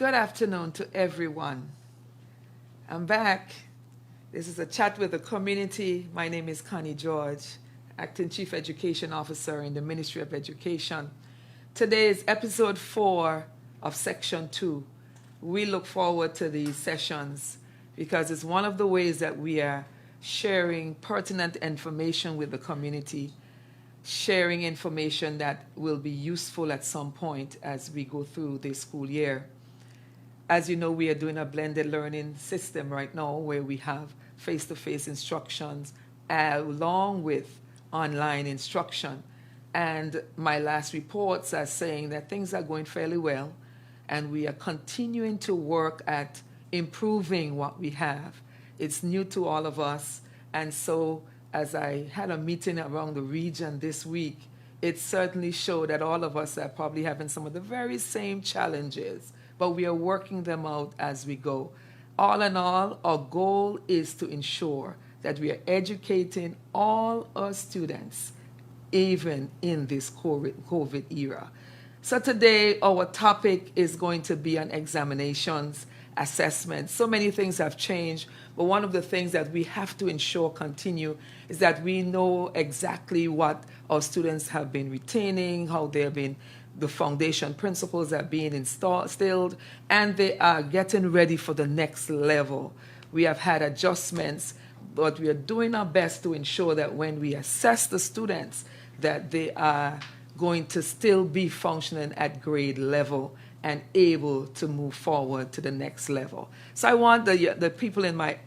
Good afternoon to everyone. I'm back. This is a chat with the community. My name is Connie George, Acting Chief Education Officer in the Ministry of Education. Today is episode 4 of section 2. We look forward to these sessions because it's one of the ways that we are sharing pertinent information with the community, sharing information that will be useful at some point as we go through the school year. As you know, we are doing a blended learning system right now where we have face-to-face instructions along with online instruction. And my last reports are saying that things are going fairly well, and we are continuing to work at improving what we have. It's new to all of us, and so as I had a meeting around the region this week, it certainly showed that all of us are probably having some of the very same challenges, but we are working them out as we go. All in all, our goal is to ensure that we are educating all our students, even in this COVID era. So today, our topic is going to be on examinations, assessments. So many things have changed, but one of the things that we have to ensure continue is that we know exactly what our students have been retaining, how they've been, the foundation principles are being instilled, and they are getting ready for the next level. We have had adjustments, but we are doing our best to ensure that when we assess the students, that they are going to still be functioning at grade level and able to move forward to the next level. So I want the people in my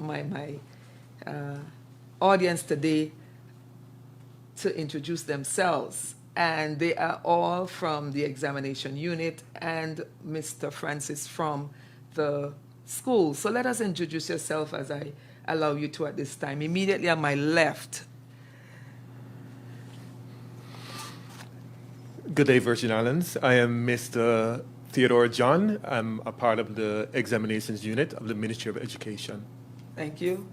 audience today to introduce themselves. And they are all from the examination unit and Mr. Francis from the school. So let us introduce yourself as I allow you to at this time. Immediately on my left. Good day, Virgin Islands. I am Mr. Theodore John. I'm a part of the examinations unit of the Ministry of Education. Thank you.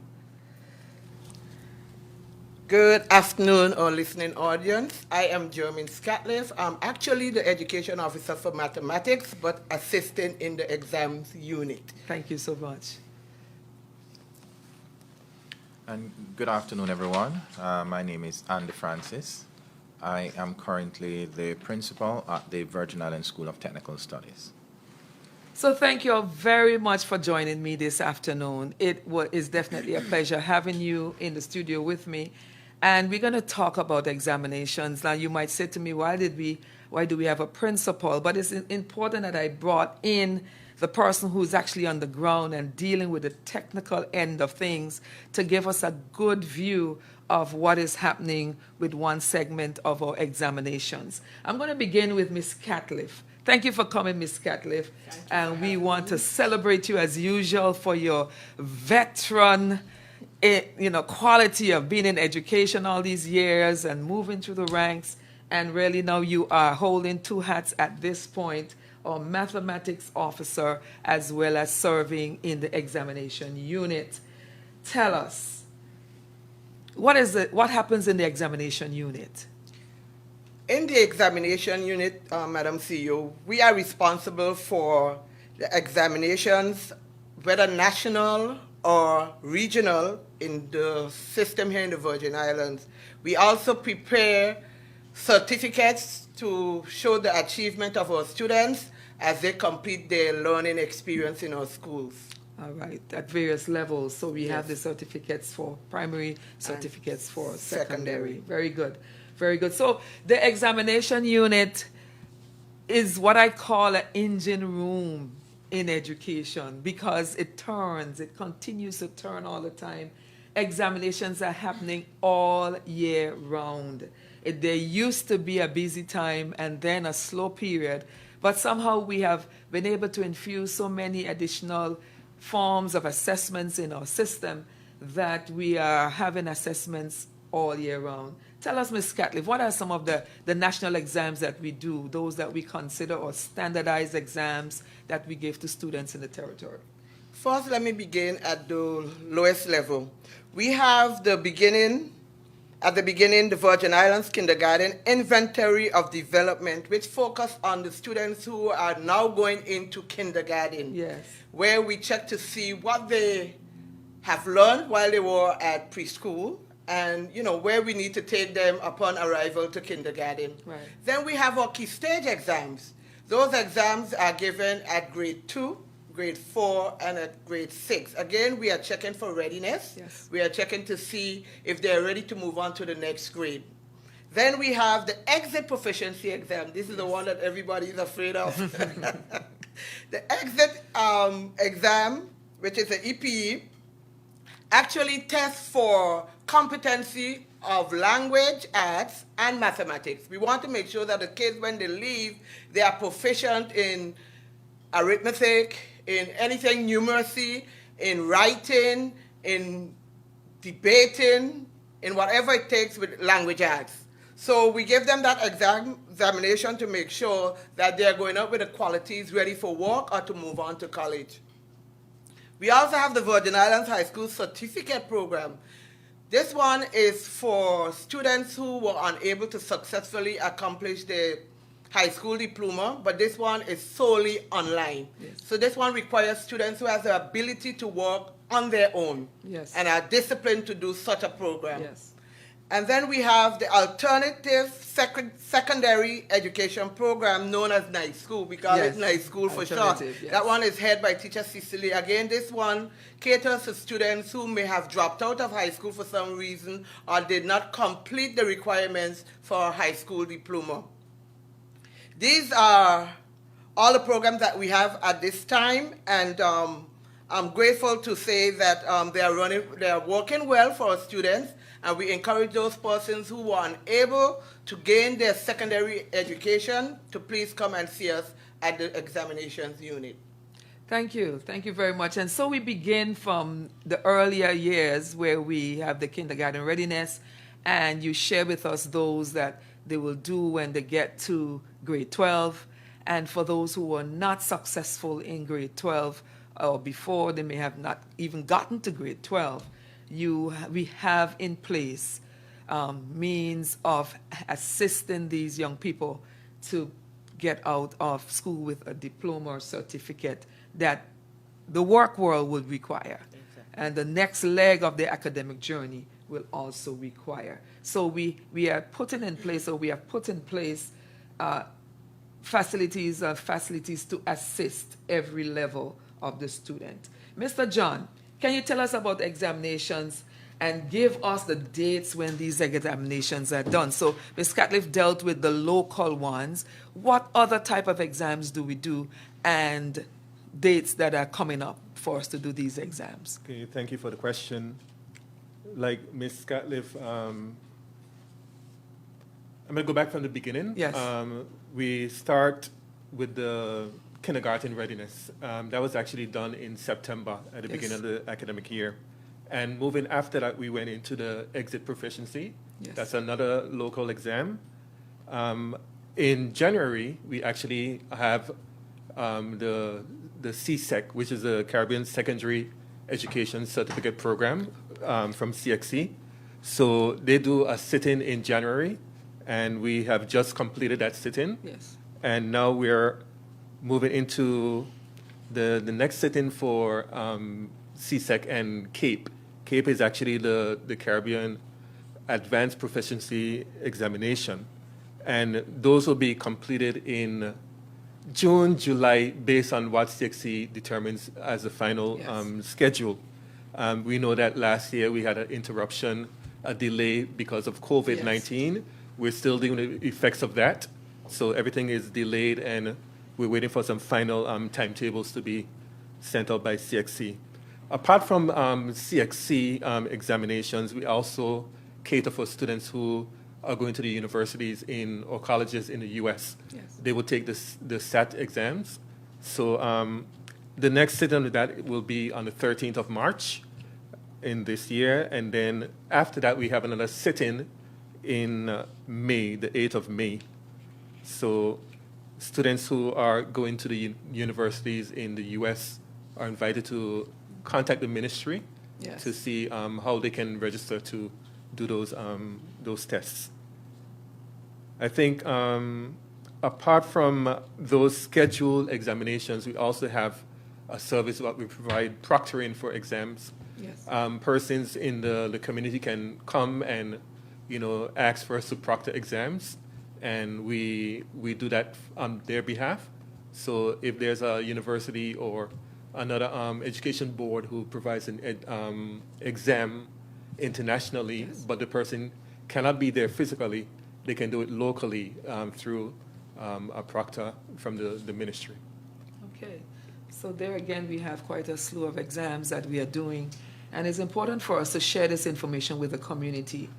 Good afternoon, our listening audience. I am Jermaine Scatliff. I'm actually the education officer for mathematics, but assisting in the exams unit. Thank you so much. And good afternoon, everyone. My name is Andy Francis. I am currently the principal at the Virgin Islands School of Technical Studies. So thank you all very much for joining me this afternoon. It is definitely a pleasure having you in the studio with me. And we're going to talk about examinations. Now, you might say to me, why do we have a principal? But it's important that I brought in the person who's actually on the ground and dealing with the technical end of things to give us a good view of what is happening with one segment of our examinations. I'm going to begin with Ms. Catliff. Thank you for coming, Ms. Catliff. And we want to celebrate you as usual for your veteran quality of being in education all these years and moving through the ranks. And really now you are holding two hats at this point, our mathematics officer as well as serving in the examination unit. Tell us, what happens in the examination unit? In the examination unit, Madam CEO, we are responsible for the examinations, whether national or regional, in the system here in the Virgin Islands. We also prepare certificates to show the achievement of our students as they complete their learning experience in our schools. All right, at various levels. So we have the certificates for primary, certificates for secondary. Very good, very good. So the examination unit is what I call an engine room in education because it continues to turn all the time. Examinations are happening all year round. There used to be a busy time and then a slow period, but somehow we have been able to infuse so many additional forms of assessments in our system that we are having assessments all year round. Tell us, Ms. Catliff, what are some of the national exams that we do, those that we consider or standardized exams that we give to students in the territory? First, let me begin at the lowest level. We have the beginning At the beginning, the Virgin Islands Kindergarten Inventory of Development, which focused on the students who are now going into kindergarten, Yes. where we check to see what they have learned while they were at preschool and, you know, where we need to take them upon arrival to kindergarten. Right. Then we have our key stage exams. Those exams are given at grade 2, grade 4, and at grade 6. Again, we are checking for readiness. Yes. We are checking to see if they're ready to move on to the next grade. Then we have the exit proficiency exam. This is the one that everybody is afraid of. The exit exam, which is the EPE, actually tests for competency of language, arts, and mathematics. We want to make sure that the kids, when they leave, they are proficient in arithmetic, in anything numeracy, in writing, in debating, in whatever it takes with language arts. So we give them that examination to make sure that they're going up with the qualities ready for work or to move on to college. We also have the Virgin Islands High School Certificate Program. This one is for students who were unable to successfully accomplish their high school diploma, but this one is solely online. Yes. So this one requires students who have the ability to work on their own. Yes. And are disciplined to do such a program. Yes. And then we have the alternative secondary education program known as night school. We call Yes. it night school for short. Alternative, yes. That one is headed by teacher Cecily. Again, this one caters to students who may have dropped out of high school for some reason or did not complete the requirements for a high school diploma. These are all the programs that we have at this time, and I'm grateful to say that they are working well for our students, and we encourage those persons who were unable to gain their secondary education to please come and see us at the examinations unit. Thank you. Thank you very much. And so we begin from the earlier years where we have the kindergarten readiness, and you share with us those that they will do when they get to grade 12. And for those who were not successful in grade 12 or before, they may have not even gotten to grade 12, we have in place means of assisting these young people to get out of school with a diploma or certificate that the work world would require. Exactly. And the next leg of the academic journey will also require. So we are putting in place, or we have put in place facilities to assist every level of the student. Mr. John, can you tell us about examinations and give us the dates when these examinations are done? So Ms. Catliff dealt with the local ones. What other type of exams do we do, and dates that are coming up for us to do these exams? Okay, thank you for the question. Like Ms. Catliff, I'm going to go back from the beginning. Yes. We start with the kindergarten readiness. That was actually done in September at the Yes. beginning of the academic year. And moving after that, we went into the exit proficiency. Yes. That's another local exam. In January, we actually have the CSEC, which is the Caribbean Secondary Education Certificate Program from CXC. So they do a sit-in in January, and we have just completed that sit-in. Yes. And now we're moving into the next sit-in for CSEC and CAPE. CAPE is actually the Caribbean Advanced Proficiency Examination. And those will be completed in June, July, based on what CXC determines as the final Yes. schedule. We know that last year we had an interruption, a delay because of COVID-19. Yes. We're still dealing with the effects of that. So everything is delayed, and we're waiting for some final timetables to be sent out by CXC. Apart from CXC examinations, we also cater for students who are going to the universities or colleges in the U.S. Yes. They will take the SAT exams. So the next sit-in of that will be on the 13th of March in this year. And then after that, we have another sit-in in May, the 8th of May. So students who are going to the universities in the U.S. are invited to contact the ministry Yes. to see how they can register to do those tests. I think apart from those scheduled examinations, we also have a service that we provide proctoring for exams. Yes. Persons in the community can come and, ask for us to proctor exams, and we do that on their behalf. So if there's a university or another education board who provides an exam internationally, Yes. but the person cannot be there physically, they can do it locally through a proctor from the ministry. Okay, so there again, we have quite a slew of exams that we are doing, and it's important for us to share this information with the community,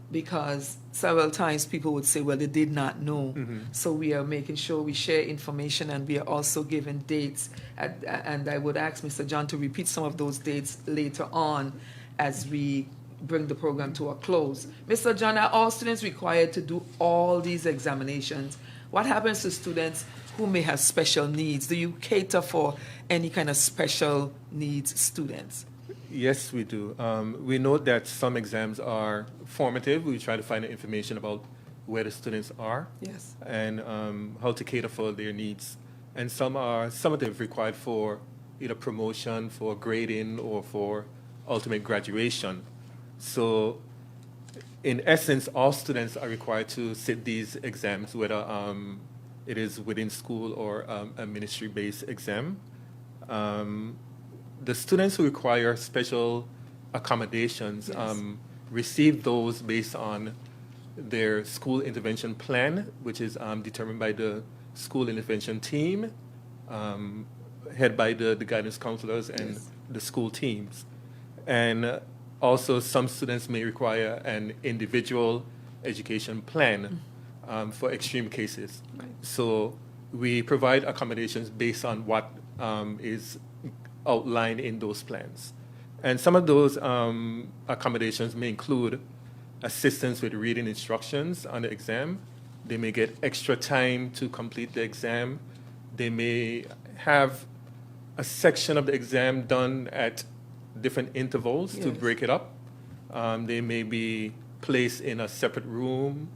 because several times people would say, well, they did not know. So we are making sure we share information, and we are also giving dates, and I would ask Mr. John to repeat some of those dates later on as we bring the program to a close. Mr. John, are all students required to do all these examinations? What happens to students who may have special needs? Do you cater for any kind of special needs students? Yes, we do. We note that some exams are formative. We try to find the information about where the students are Yes. and how to cater for their needs. And some are summative, required for either promotion, for grading, or for ultimate graduation. So in essence, all students are required to sit these exams, whether it is within school or a ministry-based exam. The students who require special accommodations Yes. receive those based on their school intervention plan, which is determined by the school intervention team, head by the guidance counselors and Yes. the school teams. And also, some students may require an individual education plan for extreme cases. Right. So we provide accommodations based on what is outlined in those plans. And some of those accommodations may include assistance with reading instructions on the exam. They may get extra time to complete the exam. They may have a section of the exam done at different intervals to Yes. break it up. They may be placed in a separate room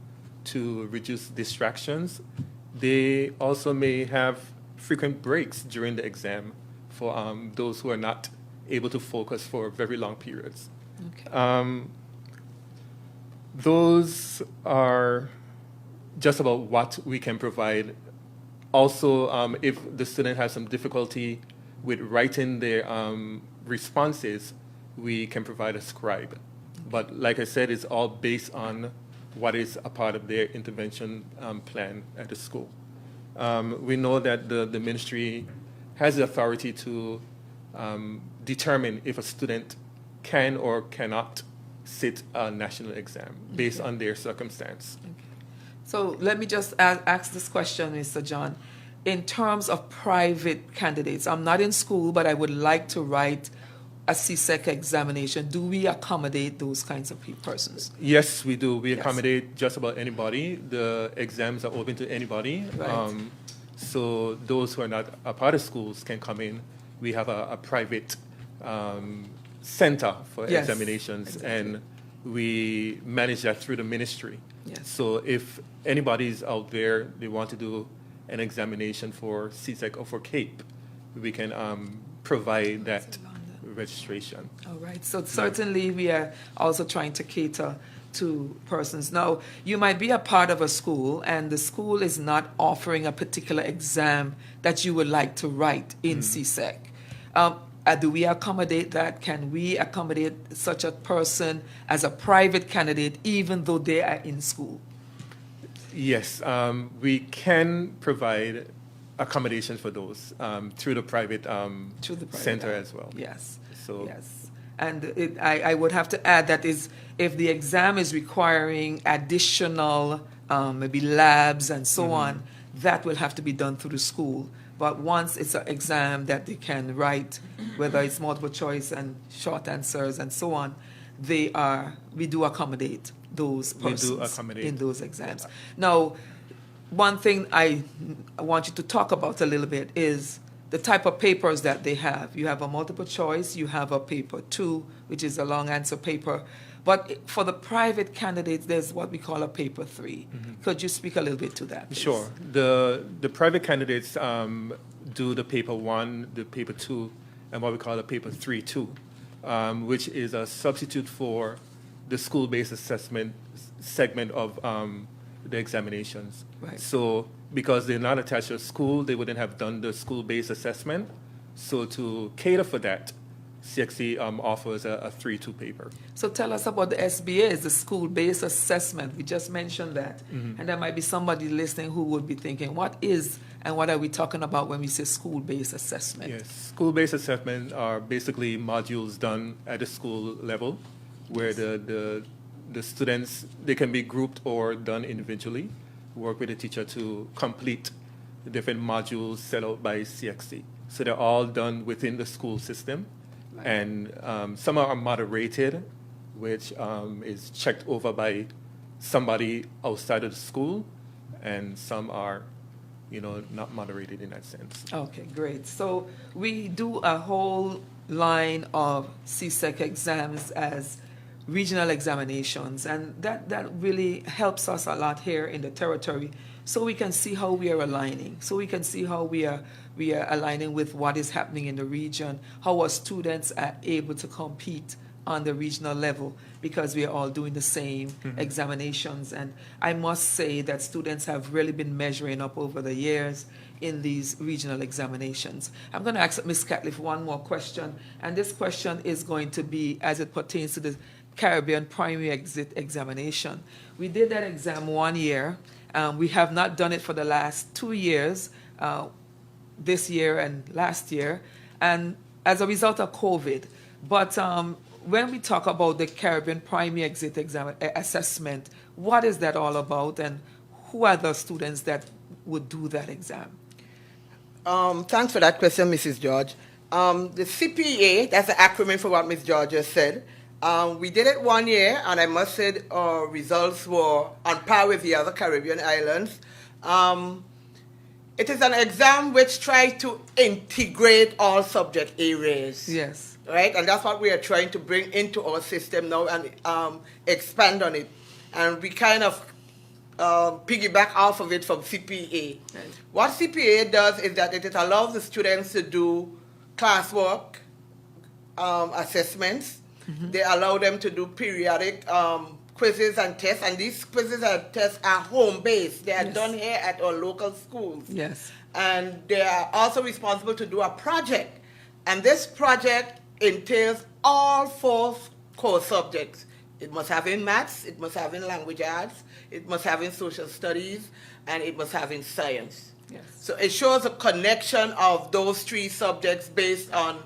to reduce distractions. They also may have frequent breaks during the exam for those who are not able to focus for very long periods. Okay. Those are just about what we can provide. Also, if the student has some difficulty with writing their responses, we can provide a scribe. But like I said, it's all based on what is a part of their intervention plan at the school. We know that the ministry has the authority to determine if a student can or cannot sit a national exam based on their circumstance. So let me just ask this question, Mr. John. In terms of private candidates, I'm not in school, but I would like to write a CSEC examination. Do we accommodate those kinds of persons? Yes, we do. We Yes. accommodate just about anybody. The exams are open to anybody. Right. So those who are not a part of schools can come in. We have a private center for Yes, examinations, exactly. and we manage that through the ministry. Yes. So if anybody's out there, they want to do an examination for CSEC or for CAPE, we can provide that registration. All right. So certainly we are also trying to cater to persons. Now, you might be a part of a school and the school is not offering a particular exam that you would like to write in CSEC. Do we accommodate that? Can we accommodate such a person as a private candidate even though they are in school? Yes, we can provide accommodations for those through the private, Through the private center as well. Yes. So Yes. And I would have to add that is if the exam is requiring additional maybe labs and so on, that will have to be done through the school. But once it's an exam that they can write, whether it's multiple choice and short answers and so on, we do accommodate those We do persons accommodate. in those exams. Now, one thing I want you to talk about a little bit is the type of papers that they have. You have a multiple choice, you have a paper 2, which is a long answer paper. But for the private candidates, there's what we call a paper 3. Could you speak a little bit to that, please? Sure. The private candidates do the paper 1, the paper 2, and what we call a paper 3-2, which is a substitute for the school-based assessment segment of the examinations. Right. So because they're not attached to a school, they wouldn't have done the school-based assessment. So to cater for that, CXC offers a 3-2 paper. So tell us about the SBA, the school-based assessment. We just mentioned that. And there might be somebody listening who would be thinking, what is and what are we talking about when we say school-based assessment? Yes, school-based assessment are basically modules done at the school level where the students, they can be grouped or done individually, work with the teacher to complete the different modules set out by CXC. So they're all done within the school system. And some are moderated, which is checked over by somebody outside of the school, and some are, not moderated in that sense. Okay, great. So we do a whole line of CSEC exams as regional examinations, and that really helps us a lot here in the territory, so we can see how we are aligning, so we can see how we are aligning with what is happening in the region, how our students are able to compete on the regional level, because we are all doing the same examinations. And I must say that students have really been measuring up over the years in these regional examinations. I'm going to ask Ms. Catliffe one more question, and this question is going to be as it pertains to the Caribbean Primary Exit Examination. We did that exam 1 year. We have not done it for the last 2 years, this year and last year, and as a result of COVID. But when we talk about the Caribbean Primary Exit Assessment, what is that all about, and who are the students that would do that exam? Thanks for that question, Mrs. George. The CPA, that's the acronym for what Ms. George just said. We did it 1 year, and I must say our results were on par with the other Caribbean islands. It is an exam which tries to integrate all subject areas. Yes. Right? And that's what we are trying to bring into our system now and expand on it. And we kind of piggyback off of it from CPA. Right. What CPA does is that it allows the students to do classwork assessments. They allow them to do periodic quizzes and tests, and these quizzes and tests are home-based. They are done here at our local schools. Yes. And they are also responsible to do a project. And this project entails all 4 core subjects. It must have in maths, it must have in language arts, it must have in social studies, and it must have in science. Yes. So it shows a connection of those 3 subjects based on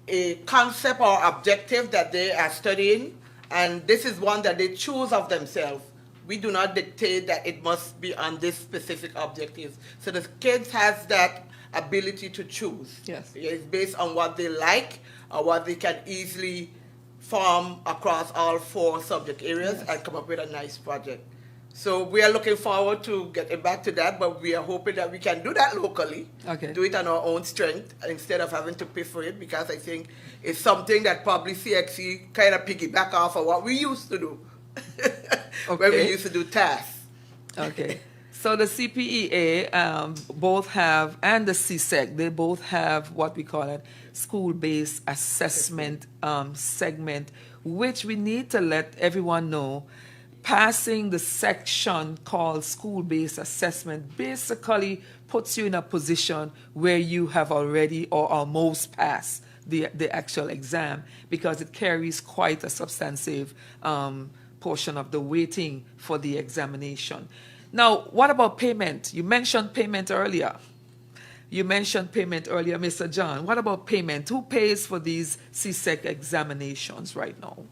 a concept or objective that they are studying, and this is one that they choose of themselves. We do not dictate that it must be on this specific objective. So the kids has that ability to choose. Yes. It's based on what they like or what they can easily form across all 4 subject areas and come up with a nice project. So we are looking forward to getting back to that, but we are hoping that we can do that locally, do it on our own strength instead of having to pay for it, because I think it's something that probably CXC kind of piggyback off of what we used to do when we used to do tasks. Okay. So the CPEA both have, and the CSEC, they both have what we call a school-based assessment segment, which we need to let everyone know. Passing the section called school-based assessment basically puts you in a position where you have already or almost passed the actual exam, because it carries quite a substantive portion of the weighting for the examination. Now, what about payment? You mentioned payment earlier. Mr. John. What about payment? Who pays for these CSEC examinations right now?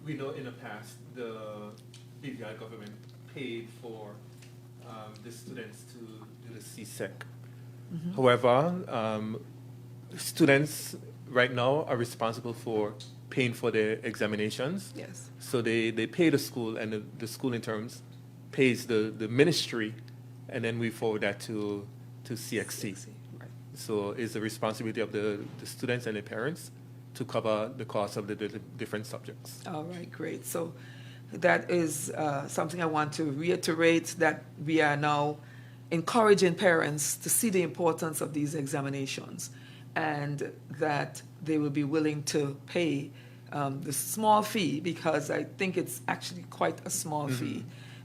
We know in the past the BVI government paid for the students to do the CSEC. However, students right now are responsible for paying for their examinations. Yes. So they pay the school, and the school in turns pays the ministry, and then we forward that to CXC. Right. So it's the responsibility of the students and their parents to cover the cost of the different subjects. All right, great. So that is something I want to reiterate, that we are now encouraging parents to see the importance of these examinations, and that they will be willing to pay the small fee, because I think it's actually quite a small fee,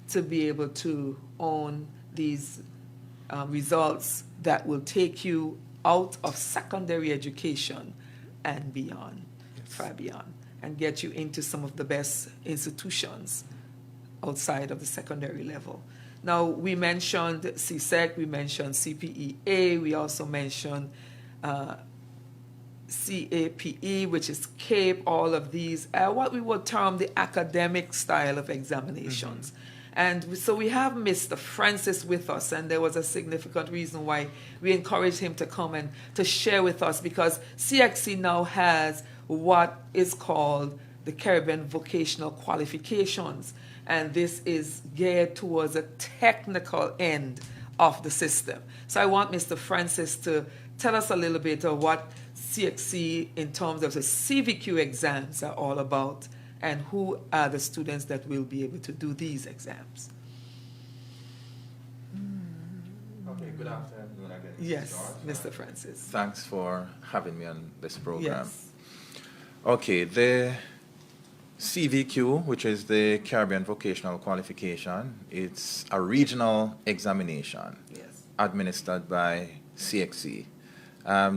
to be able to own these results that will take you out of secondary education and beyond, far beyond, and get you into some of the best institutions outside of the secondary level. Now, we mentioned CSEC, we mentioned CPEA, we also mentioned CAPE, which is CAPE, all of these, what we would term the academic style of examinations. And so we have Mr. Francis with us, and there was a significant reason why we encouraged him to come and to share with us, because CXC now has what is called the Caribbean Vocational Qualifications, and this is geared towards a technical end of the system. So I want Mr. Francis to tell us a little bit of what CXC in terms of the CVQ exams are all about, and who are the students that will be able to do these exams. Okay, good afternoon again. Yes, George. Mr. Francis. Thanks for having me on this program. Yes. Okay, the CVQ, which is the Caribbean Vocational Qualification, it's a regional examination Yes. administered by CXC.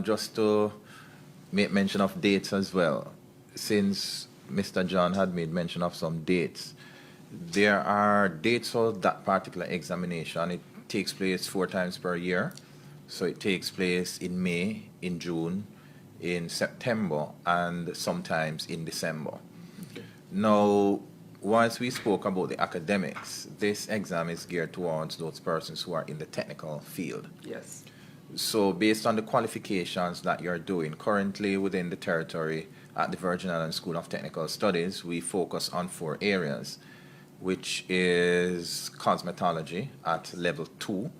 Just to make mention of dates as well, since Mr. John had made mention of some dates, there are dates for that particular examination. It takes place 4 times per year. So it takes place in May, in June, in September, and sometimes in December. Okay. Now, once we spoke about the academics, this exam is geared towards those persons who are in the technical field. Yes. So based on the qualifications that you're doing currently within the territory at the Virgin Islands School of Technical Studies, we focus on 4 areas, which is cosmetology at level 2.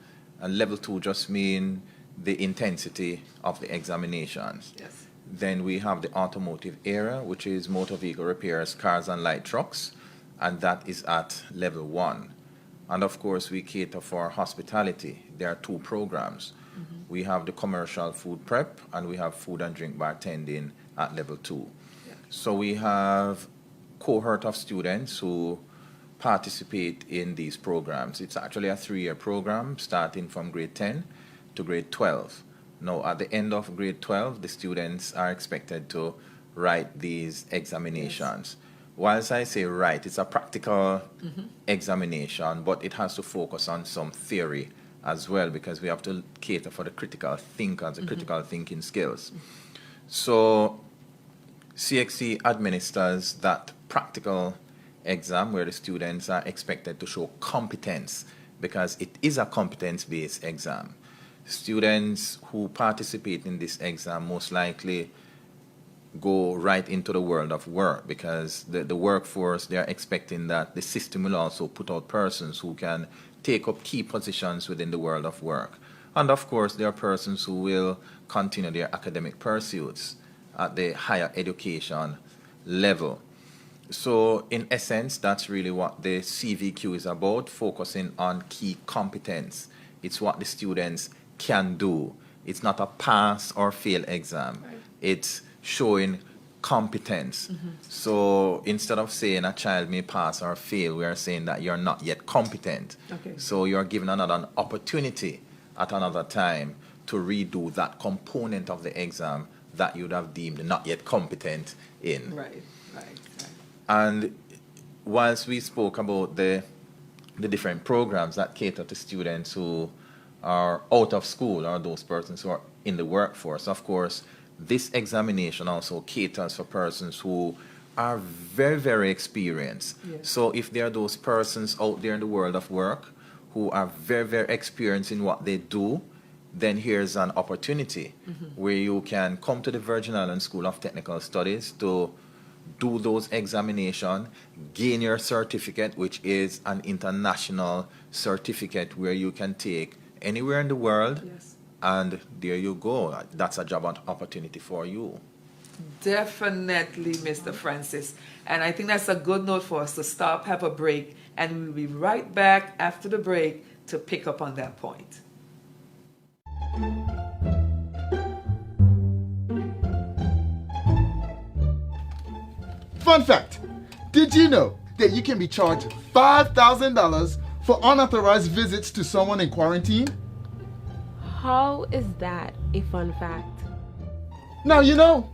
And level 2 just means the intensity of the examinations. Yes. Then we have the automotive area, which is motor vehicle repairs, cars and light trucks, and that is at level 1. And of course, we cater for hospitality. There are 2 programs. We have the commercial food prep, and we have food and drink bartending at level 2. Yeah. So we have cohort of students who participate in these programs. It's actually a 3-year program starting from grade 10 to grade 12. Now, at the end of grade 12, the students are expected to write these examinations. Whilst I say write, it's a practical examination, but it has to focus on some theory as well, because we have to cater for the critical thinkers, the critical thinking skills. So CXC administers that practical exam where the students are expected to show competence, because it is a competence-based exam. Students who participate in this exam most likely go right into the world of work, because the workforce, they are expecting that the system will also put out persons who can take up key positions within the world of work. And of course, there are persons who will continue their academic pursuits at the higher education level. So in essence, that's really what the CVQ is about, focusing on key competence. It's what the students can do. It's not a pass or fail exam. Right. It's showing competence. So instead of saying a child may pass or fail, we are saying that you're not yet competent. Okay. So you're given an opportunity at another time to redo that component of the exam that you'd have deemed not yet competent in. Right. And whilst we spoke about the different programs that cater to students who are out of school or those persons who are in the workforce, of course, this examination also caters for persons who are very, very experienced. Yes. So if there are those persons out there in the world of work who are very, very experienced in what they do, then here's an opportunity where you can come to the Virgin Islands School of Technical Studies to do those examinations, gain your certificate, which is an international certificate where you can take anywhere in the world. Yes. And there you go. That's a job opportunity for you. Definitely, Mr. Francis. And I think that's a good note for us to stop, have a break, and we'll be right back after the break to pick up on that point. Fun fact, did you know that you can be charged $5,000 for unauthorized visits to someone in quarantine? How is that a fun fact? Now you know.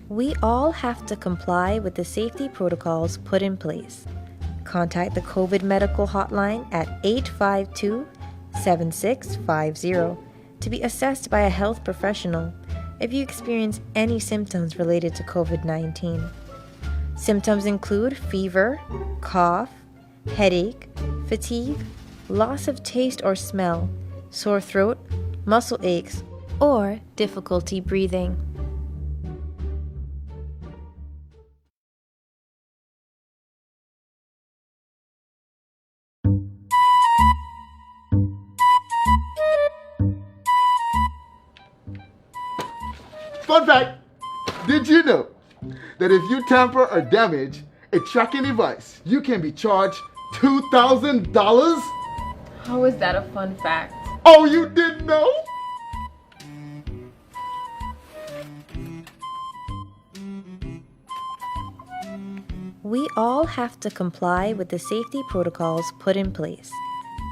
We all have to comply with the safety protocols put in place. Contact the COVID medical hotline at 852-7650 to be assessed by a health professional if you experience any symptoms related to COVID-19. Symptoms include fever, cough, headache, fatigue, loss of taste or smell, sore throat, muscle aches, or difficulty breathing. Fun fact, did you know that if you tamper or damage a tracking device, you can be charged $2,000? How is that a fun fact? Oh, you didn't know? We all have to comply with the safety protocols put in place.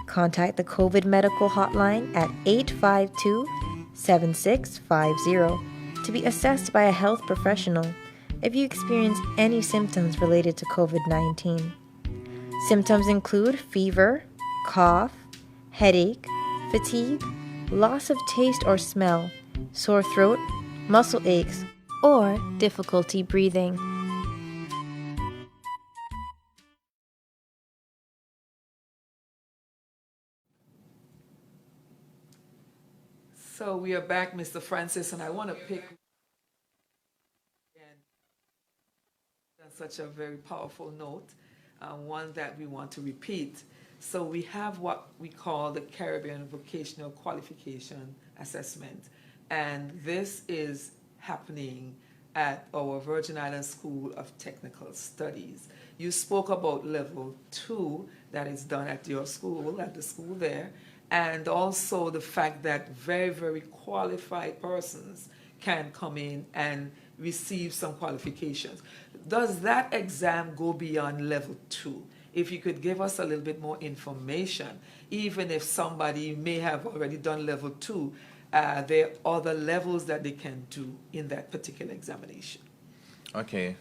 Contact the COVID medical hotline at 852-7650 to be assessed by a health professional if you experience any symptoms related to COVID-19. Symptoms include fever, cough, headache, fatigue, loss of taste or smell, sore throat, muscle aches, or difficulty breathing. So we are back, Mr. Francis, and I want to pick again on such a very powerful note, one that we want to repeat. So we have what we call the Caribbean Vocational Qualification Assessment, and this is happening at our Virgin Islands School of Technical Studies. You spoke about level 2 that is done at your school, at the school there, and also the fact that very, very qualified persons can come in and receive some qualifications. Does that exam go beyond level 2? If you could give us a little bit more information, even if somebody may have already done level 2, there are other levels that they can do in that particular examination. Okay.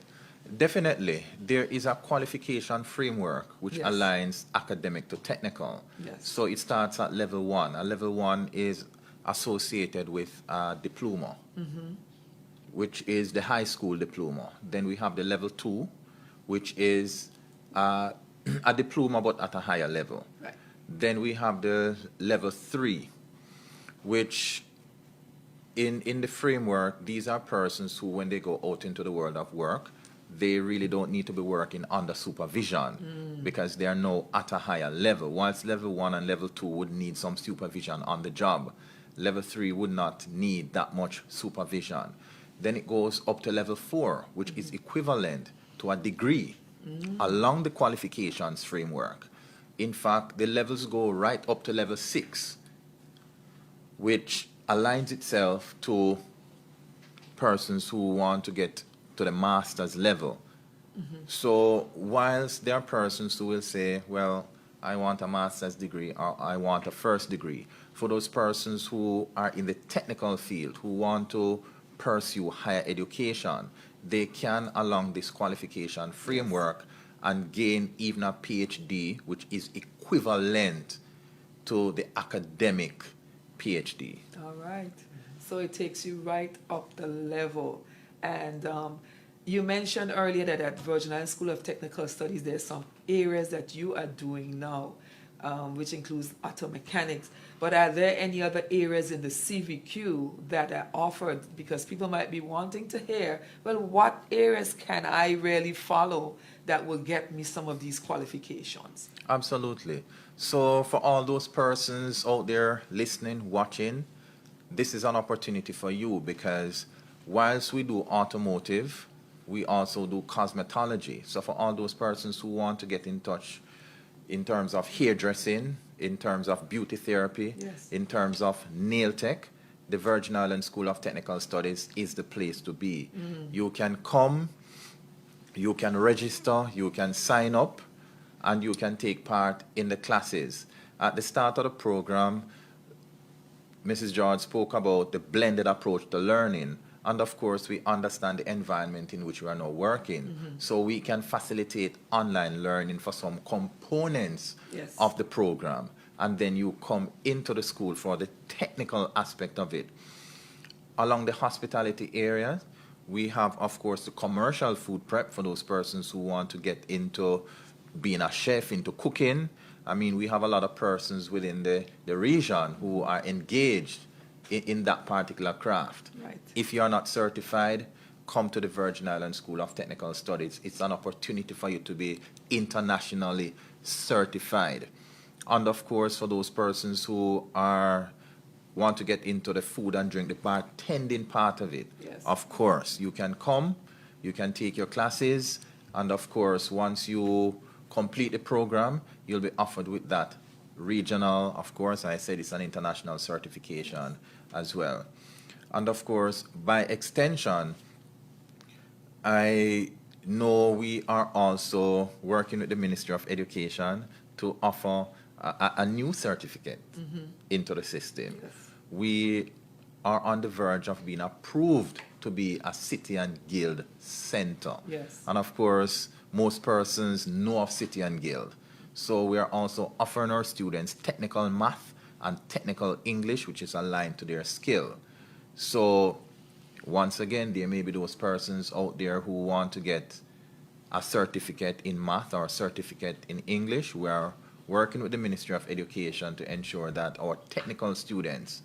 Definitely, there is a qualification framework which Yes. aligns academic to technical. Yes. So it starts at level 1. A level 1 is associated with a diploma, which is the high school diploma. Then we have the level 2, which is a diploma but at a higher level. Right. Then we have the level 3, which in the framework, these are persons who, when they go out into the world of work, they really don't need to be working under supervision because they are now at a higher level. Whilst level 1 and level 2 would need some supervision on the job, level 3 would not need that much supervision. Then it goes up to level 4, which is equivalent to a degree along the qualifications framework. In fact, the levels go right up to level 6, which aligns itself to persons who want to get to the master's level. So whilst there are persons who will say, well, I want a master's degree or I want a first degree, for those persons who are in the technical field, who want to pursue higher education, they can, along this qualification framework, and gain even a PhD, which is equivalent to the academic PhD. All right. So it takes you right up the level. And you mentioned earlier that at Virgin Islands School of Technical Studies, there's some areas that you are doing now, which includes auto mechanics. But are there any other areas in the CVQ that are offered? Because people might be wanting to hear, well, what areas can I really follow that will get me some of these qualifications? Absolutely. So for all those persons out there listening, watching, this is an opportunity for you because whilst we do automotive, we also do cosmetology. So for all those persons who want to get in touch in terms of hairdressing, in terms of beauty therapy, Yes. in terms of nail tech, the Virgin Islands School of Technical Studies is the place to be. You can come, you can register, you can sign up, and you can take part in the classes. At the start of the program, Mrs. George spoke about the blended approach to learning. And of course, we understand the environment in which we are now working. So we can facilitate online learning for some components Yes. of the program. And then you come into the school for the technical aspect of it. Along the hospitality area, we have, of course, the commercial food prep for those persons who want to get into being a chef, into cooking. I mean, we have a lot of persons within the region who are engaged in that particular craft. Right. If you are not certified, come to the Virgin Islands School of Technical Studies. It's an opportunity for you to be internationally certified. And of course, for those persons who want to get into the food and drink, the bartending part of it, Yes. of course, you can come, you can take your classes, and of course, once you complete the program, you'll be offered with that regional, of course, I said it's an international certification as well. And of course, by extension, I know we are also working with the Ministry of Education to offer a new certificate into the system. Yes. We are on the verge of being approved to be a City and Guild center. Yes. And of course, most persons know of City and Guild. So we are also offering our students technical math and technical English, which is aligned to their skill. So once again, there may be those persons out there who want to get a certificate in math or a certificate in English. We are working with the Ministry of Education to ensure that our technical students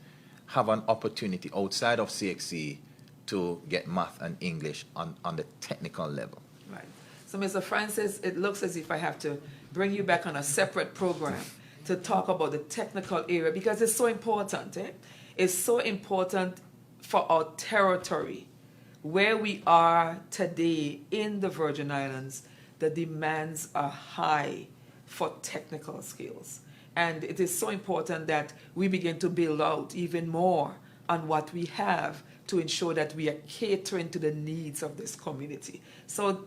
have an opportunity outside of CXC to get math and English on the technical level. Right. So, Mr. Francis, it looks as if I have to bring you back on a separate program to talk about the technical area because it's so important. It's so important for our territory. Where we are today in the Virgin Islands, the demands are high for technical skills. And it is so important that we begin to build out even more on what we have to ensure that we are catering to the needs of this community. So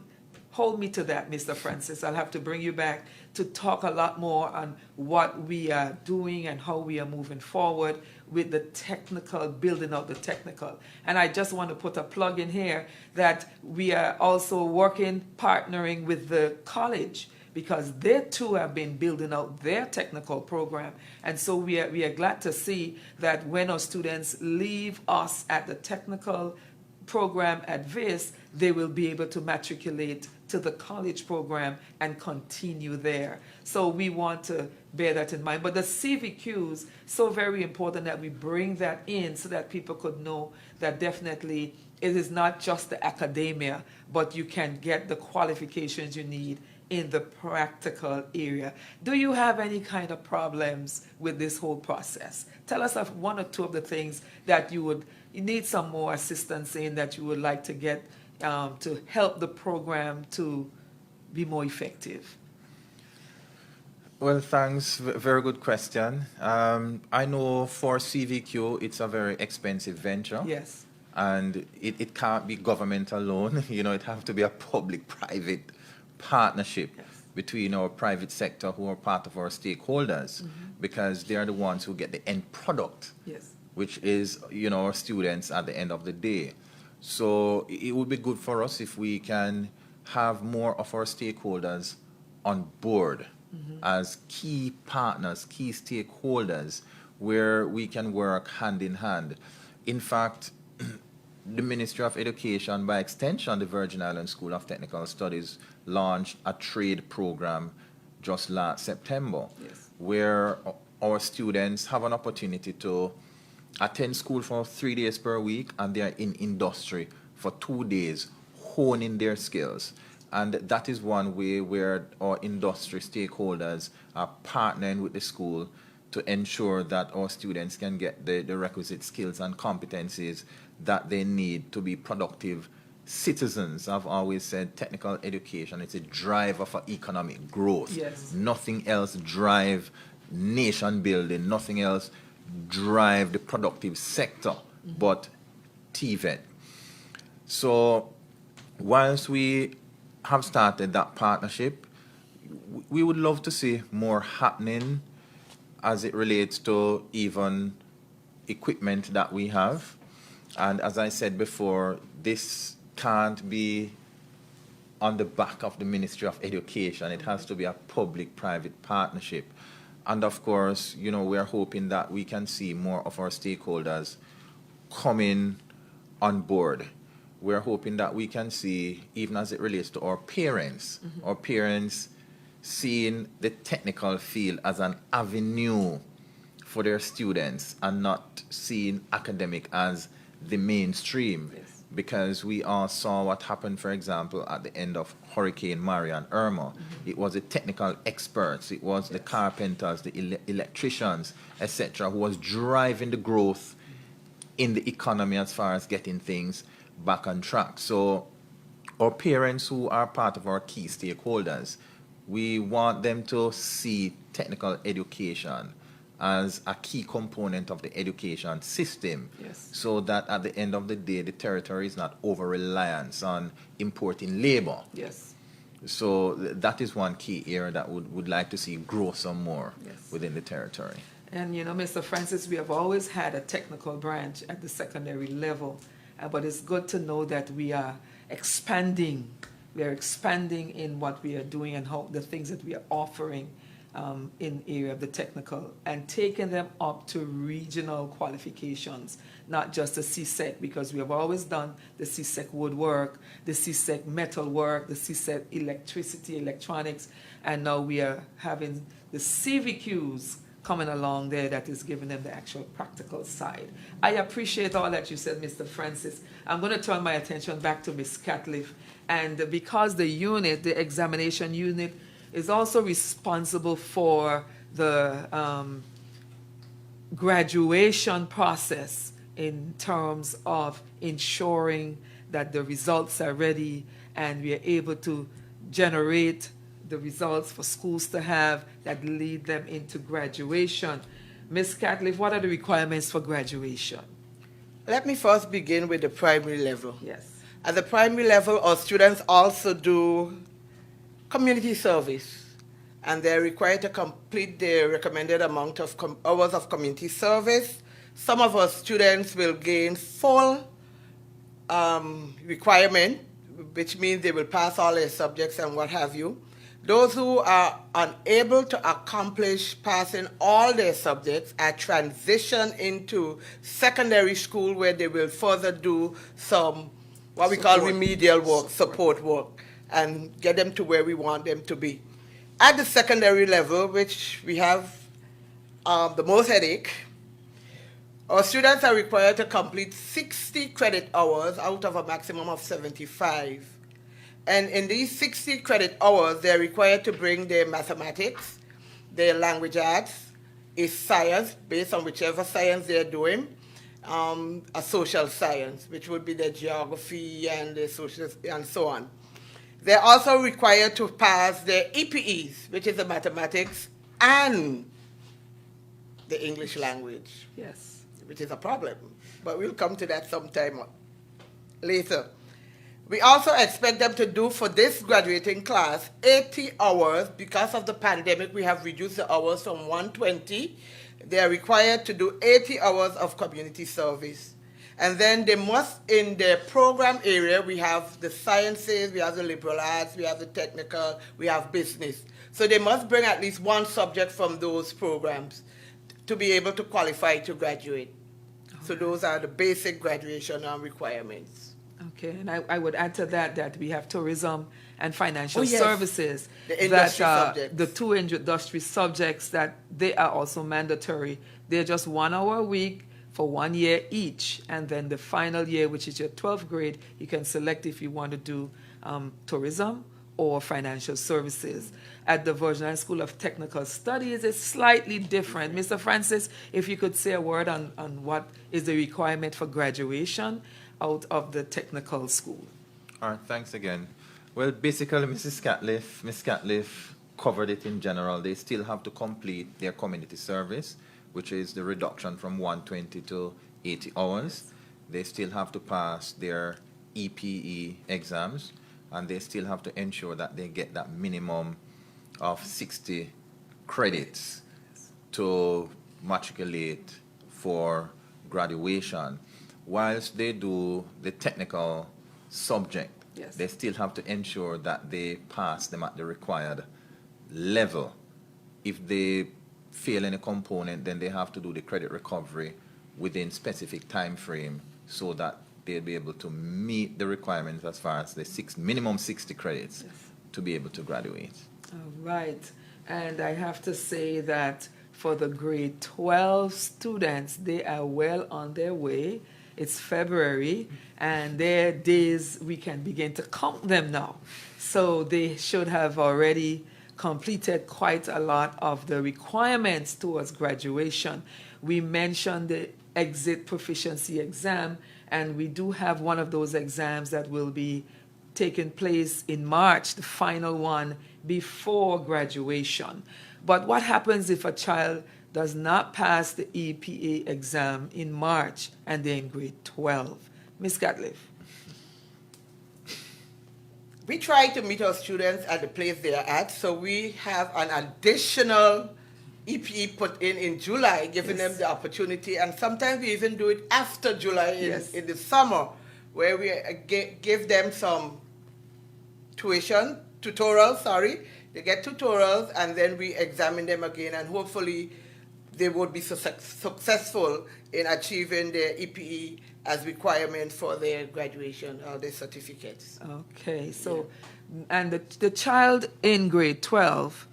hold me to that, Mr. Francis. I'll have to bring you back to talk a lot more on what we are doing and how we are moving forward with the technical, building out the technical. And I just want to put a plug in here that we are also working, partnering with the college because they too have been building out their technical program. And so we are glad to see that when our students leave us at the technical program at VIS, they will be able to matriculate to the college program and continue there. So we want to bear that in mind. But the CVQs, so very important that we bring that in so that people could know that definitely it is not just the academia, but you can get the qualifications you need in the practical area. Do you have any kind of problems with this whole process? Tell us of one or two of the things that you need some more assistance in that you would like to get to help the program to be more effective. Well, thanks. Very good question. I know for CVQ, it's a very expensive venture. Yes. And it can't be government alone. You know, it has to be a public-private partnership between our private sector who are part of our stakeholders because they are the ones who get the end product, which is, you know, our students at the end of the day. So it would be good for us if we can have more of our stakeholders on board as key partners, key stakeholders, where we can work hand in hand. In fact, the Ministry of Education, by extension, the Virgin Islands School of Technical Studies, launched a trade program just last September, where our students have an opportunity to attend school for 3 days per week, and they are in industry for 2 days, honing their skills. And that is one way where our industry stakeholders are partnering with the school to ensure that our students can get the requisite skills and competencies that they need to be productive citizens. I've always said technical education is a driver for economic growth. Yes. Nothing else drive nation building, nothing else drive the productive sector but TVET. So whilst we have started that partnership, we would love to see more happening as it relates to even equipment that we have. And as I said before, this can't be on the back of the Ministry of Education. It has to be a public-private partnership. And of course, you know, we are hoping that we can see more of our stakeholders coming on board. We're hoping that we can see, even as it relates to our parents seeing the technical field as an avenue for their students and not seeing academic as the mainstream. Yes. Because we all saw what happened, for example, at the end of Hurricane Maria and Irma. It was the technical experts, it was the carpenters, the electricians, etc., who was driving the growth in the economy as far as getting things back on track. So our parents, who are part of our key stakeholders, we want them to see technical education as a key component of the education system. Yes. So that at the end of the day, the territory is not over-reliance on importing labor. Yes. So that is one key area that would like to see grow some more Yes. within the territory. And you know, Mr. Francis, we have always had a technical branch at the secondary level, but it's good to know that we are expanding. We are expanding in what we are doing and how the things that we are offering in area of the technical, and taking them up to regional qualifications, not just the CSEC, because we have always done the CSEC woodwork, the CSEC metal work, the CSEC electricity, electronics, and now we are having the CVQs coming along there that is giving them the actual practical side. I appreciate all that you said, Mr. Francis. I'm going to turn my attention back to Ms. Catliff, and because the unit, the examination unit, is also responsible for the graduation process in terms of ensuring that the results are ready and we are able to generate the results for schools to have that lead them into graduation. Ms. Catliff, what are the requirements for graduation? Let me first begin with the primary level. Yes. At the primary level, our students also do community service, and they're required to complete the recommended amount of hours of community service. Some of our students will gain full requirement, which means they will pass all their subjects and what have you. Those who are unable to accomplish passing all their subjects are transitioned into secondary school, where they will further do some what we call remedial work, support work, and get them to where we want them to be. At the secondary level, which we have the most headache, our students are required to complete 60 credit hours out of a maximum of 75. And in these 60 credit hours, they're required to bring their mathematics, their language arts, a science, based on whichever science they're doing, a social science, which would be the geography and the social and so on. They're also required to pass their EPEs, which is the mathematics and the English language. Yes. Which is a problem, but we'll come to that sometime later. We also expect them to do for this graduating class 80 hours. Because of the pandemic, we have reduced the hours from 120. They are required to do 80 hours of community service. And then they must, in their program area, we have the sciences, we have the liberal arts, we have the technical, we have business. So they must bring at least one subject from those programs to be able to qualify to graduate. Okay. So those are the basic graduation requirements. Okay, and I would add to that we have tourism and financial yes. services. The industry subjects. The two industry subjects, that they are also mandatory. They're just 1 hour a week for 1 year each. And then the final year, which is your 12th grade, you can select if you want to do tourism or financial services. At the Virgin Islands School of Technical Studies, it's slightly different. Mr. Francis, if you could say a word on what is the requirement for graduation out of the technical school. All right, thanks again. Well, basically, Ms. Catliff covered it in general. They still have to complete their community service, which is the reduction from 120 to 80 hours. They still have to pass their EPE exams, and they still have to ensure that they get that minimum of 60 credits to matriculate for graduation. Whilst they do the technical subject, Yes. they still have to ensure that they pass them at the required level. If they fail any component, then they have to do the credit recovery within specific time frame so that they'll be able to meet the requirements as far as the minimum 60 credits to be able to graduate. All right. And I have to say that for the grade 12 students, they are well on their way. It's February, and their days, we can begin to count them now. So they should have already completed quite a lot of the requirements towards graduation. We mentioned the exit proficiency exam, and we do have one of those exams that will be taking place in March, the final one before graduation. But what happens if a child does not pass the EPA exam in March and they're in grade 12? Ms. Catliff. We try to meet our students at the place they are at, so we have an additional EPE put in July, giving them the opportunity, and sometimes we even do it after July in the summer, where we give them some tutorials, they get tutorials, and then we examine them again, and hopefully they would be successful in achieving their EPE as requirement for their graduation or their certificates. Okay, so, and the child in grade 12,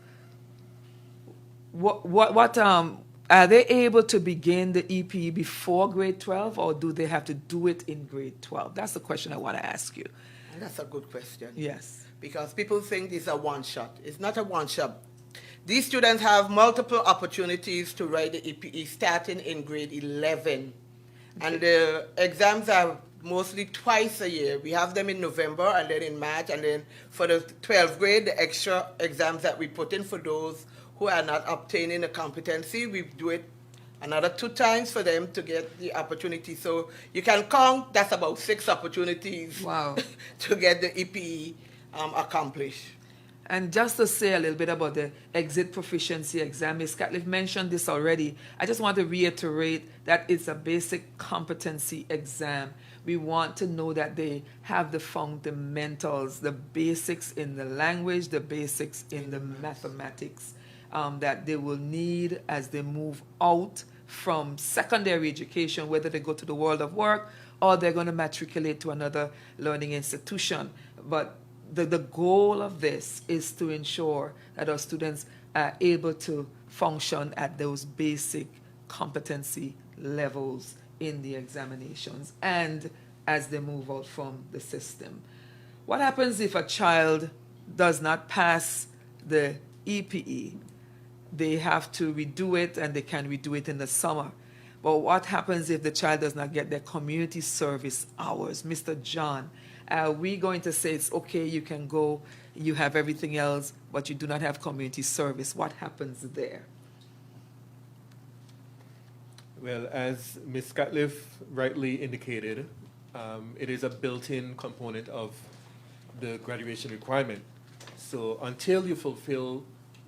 are they able to begin the EPE before grade 12, or do they have to do it in grade 12? That's the question I want to ask you. And that's a good question. Yes. Because people think it's a one-shot. It's not a one-shot. These students have multiple opportunities to write the EPE starting in grade 11. Okay. And the exams are mostly twice a year. We have them in November and then in March. And then for the 12th grade, the extra exams that we put in for those who are not obtaining a competency, we do it another 2 times for them to get the opportunity. So you can count, that's about 6 opportunities to get the EPE accomplished. And just to say a little bit about the exit proficiency exam, Ms. Catliff mentioned this already. I just want to reiterate that it's a basic competency exam. We want to know that they have the fundamentals, the basics in the language, the basics in the mathematics that they will need as they move out from secondary education, whether they go to the world of work or they're going to matriculate to another learning institution. But the goal of this is to ensure that our students are able to function at those basic competency levels in the examinations and as they move out from the system. What happens if a child does not pass the EPE? They have to redo it, and they can redo it in the summer. But what happens if the child does not get their community service hours? Mr. John, are we going to say it's okay, you can go, you have everything else, but you do not have community service? What happens there? Well, as Ms. Catliff rightly indicated, it is a built-in component of the graduation requirement. So until you fulfill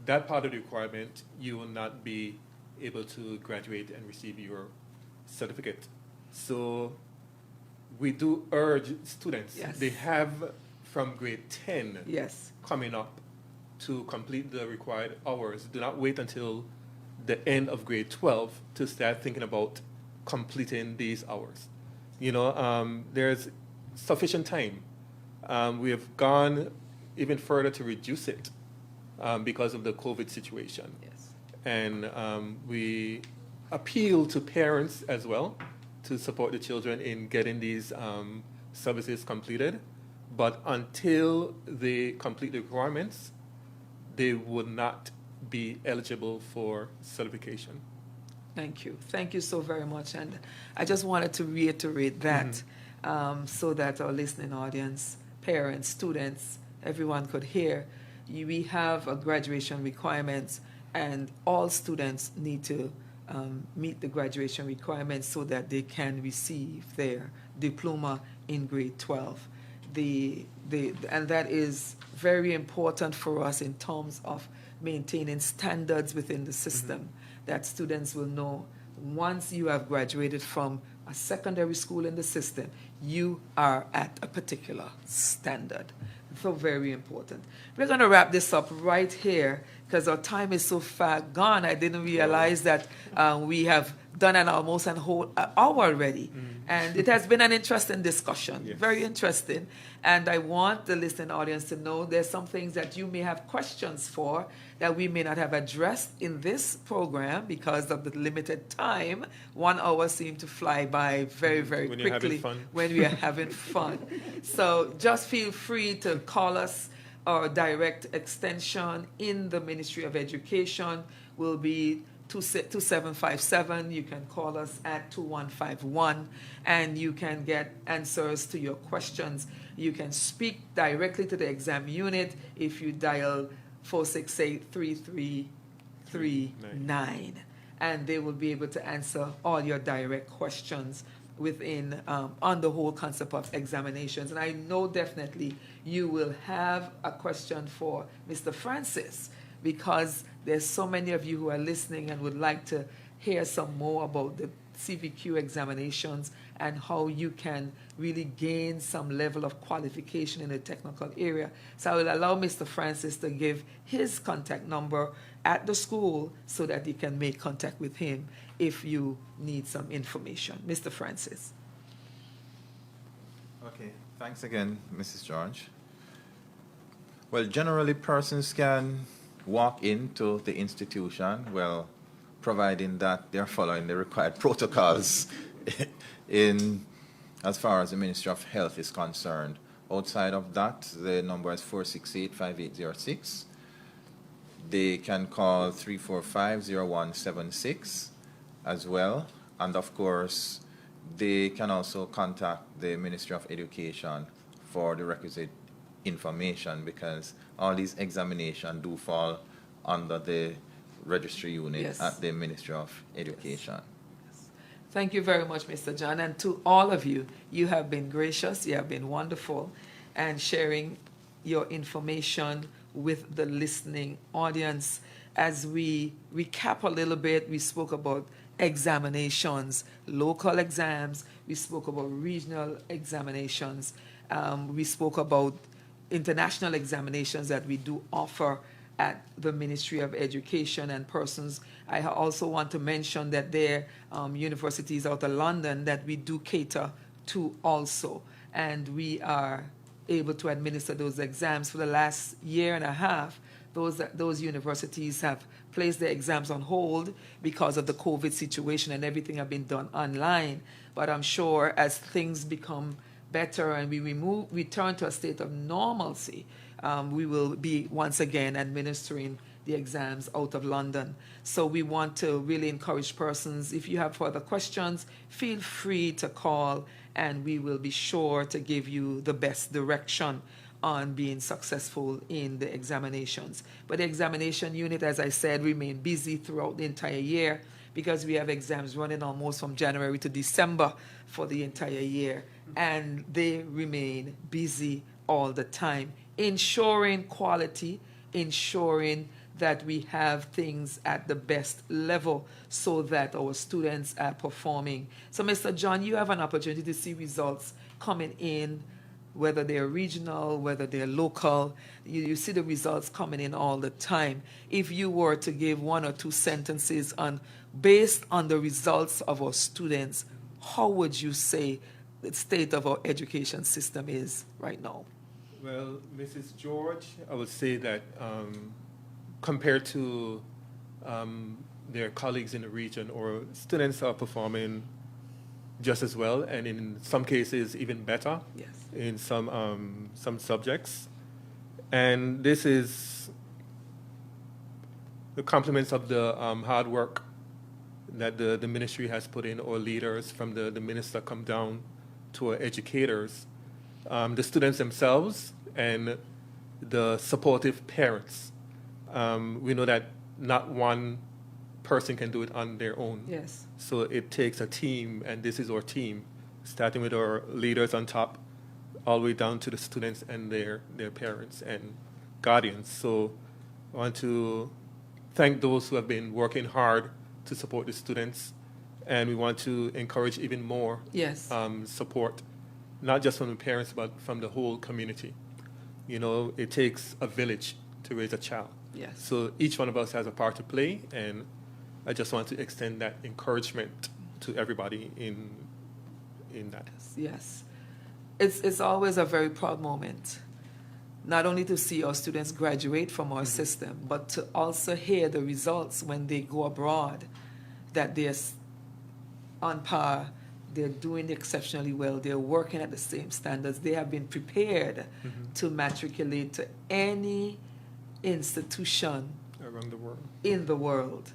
that part of the requirement, you will not be able to graduate and receive your certificate. So we do urge students, they have from grade 10 coming up to complete the required hours. Do not wait until the end of grade 12 to start thinking about completing these hours. You know, there's sufficient time. We have gone even further to reduce it because of the COVID situation. Yes. And we appeal to parents as well to support the children in getting these services completed. but until they complete the requirements, they would not be eligible for certification. Thank you. Thank you so very much. And I just wanted to reiterate that so that our listening audience, parents, students, everyone could hear. We have a graduation requirements, and all students need to meet the graduation requirements so that they can receive their diploma in grade 12. And that is very important for us in terms of maintaining standards within the system, that students will know once you have graduated from a secondary school in the system, you are at a particular standard. So very important. We're going to wrap this up right here because our time is so far gone. I didn't realize that we have done almost a whole hour already. And it has been an interesting discussion, very interesting. And I want the listening audience to know there's some things that you may have questions for that we may not have addressed in this program because of the limited time. 1 hour seemed to fly by very, very when quickly when we are having fun. So just feel free to call us. Our direct extension in the Ministry of Education will be 2757. You can call us at 2151 and you can get answers to your questions. You can speak directly to the exam unit if you dial 468-3339 and they will be able to answer all your direct questions within on the whole concept of examinations. And I know definitely you will have a question for Mr. Francis because there's so many of you who are listening and would like to hear some more about the CVQ examinations and how you can really gain some level of qualification in the technical area. So I will allow Mr. Francis to give his contact number at the school so that you can make contact with him if you need some information. Mr. Francis. Okay, thanks again, Mrs. George. Well, generally persons can walk into the institution, well, providing that they're following the required protocols as far as the Ministry of Health is concerned. Outside of that, the number is 468-5806. They can call 345-0176 as well. And of course, they can also contact the Ministry of Education for the requisite information because all these examinations do fall under the registry unit at the Ministry of Education. Thank you very much, Mr. John. And to all of you, you have been gracious, you have been wonderful, and sharing your information with the listening audience. As we recap a little bit, we spoke about examinations, local exams, we spoke about regional examinations, we spoke about international examinations that we do offer at the Ministry of Education and persons. I also want to mention that there are universities out of London that we do cater to also, and we are able to administer those exams. For the last year and a half, those universities have placed their exams on hold because of the COVID situation and everything have been done online. But I'm sure as things become better and we return to a state of normalcy, we will be once again administering the exams out of London. So we want to really encourage persons, if you have further questions, feel free to call and we will be sure to give you the best direction on being successful in the examinations. But the examination unit, as I said, remain busy throughout the entire year because we have exams running almost from January to December for the entire year. And they remain busy all the time, ensuring quality, ensuring that we have things at the best level so that our students are performing. So, Mr. John, you have an opportunity to see results coming in, whether they're regional, whether they're local. You see the results coming in all the time. If you were to give 1 or 2 sentences based on the results of our students, how would you say the state of our education system is right now? Well, Mrs. George, I would say that compared to their colleagues in the region, or students are performing just as well, and in some cases even better Yes. in some subjects. And this is the compliments of the hard work that the ministry has put in, or leaders from the minister come down to our educators, the students themselves, and the supportive parents. We know that not one person can do it on their own. Yes. So it takes a team, and this is our team, starting with our leaders on top, all the way down to the students and their parents and guardians. So I want to thank those who have been working hard to support the students, and we want to encourage even more Yes. support, not just from the parents, but from the whole community. You know, it takes a village to raise a child. Yes. So each one of us has a part to play, and I just want to extend that encouragement to everybody in that. Yes. It's always a very proud moment, not only to see our students graduate from our system, but to also hear the results when they go abroad, that they're on par, they're doing exceptionally well, they're working at the same standards, they have been prepared to matriculate to any institution Around the world. in the world.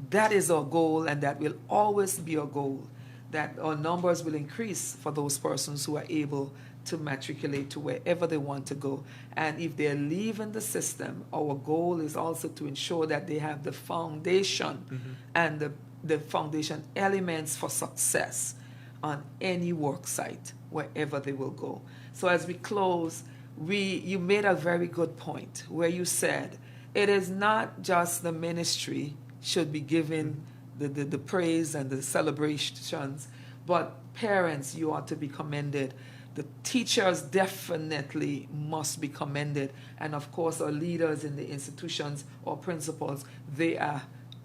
That is our goal, and that will always be our goal, that our numbers will increase for those persons who are able to matriculate to wherever they want to go. And if they're leaving the system, our goal is also to ensure that they have the foundation and the foundation elements for success on any work site, wherever they will go. So as we close, you made a very good point where you said it is not just the ministry should be given the praise and the celebrations, but parents, you ought to be commended. The teachers definitely must be commended. And of course, our leaders in the institutions or principals, they